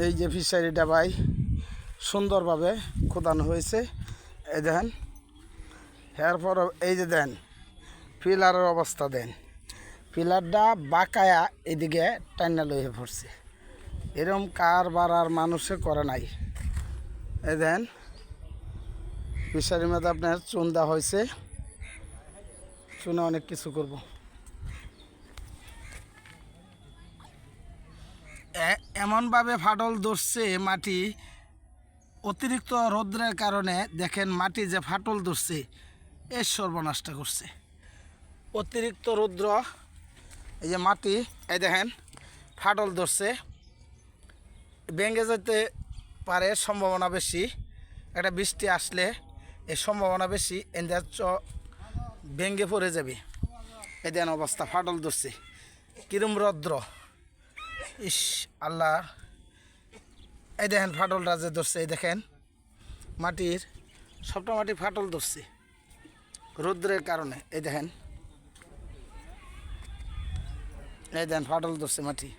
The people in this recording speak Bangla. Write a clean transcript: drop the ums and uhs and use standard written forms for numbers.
এই যে ফিশারিটা ভাই সুন্দরভাবে খোদানো হয়েছে। এই দেখেন, এরপর এই যে দেন পিলারের অবস্থা দেন, পিলারটা বাঁকায়া এদিকে টাইনা লইয়ে পড়ছে। এরকম কারবার আর মানুষে করে নাই। এই দেন ফিশারির মধ্যে আপনার চুন দেওয়া হয়েছে, চুনে অনেক কিছু করব। এমনভাবে ফাটল ধরছে মাটি, অতিরিক্ত রৌদ্রের কারণে দেখেন মাটি যে ফাটল ধরছে এর সর্বনাশটা করছে। অতিরিক্ত রৌদ্র, এই যে মাটি এই দেখেন ফাটল ধরছে, ভেঙে যেতে পারে সম্ভাবনা বেশি। একটা বৃষ্টি আসলে এর সম্ভাবনা বেশি, এদের ভেঙে পড়ে যাবে। এই দেখেন অবস্থা, ফাটল ধরছে, কিরম রৌদ্র, ইস আল্লাহ। এই দেখেন ফাটলটা যে ধরছে, এই দেখেন মাটির সবটা মাটি ফাটল ধরছে রৌদ্রের কারণে। এই দেখেন, এই দেখেন ফাটল ধরছে মাটি।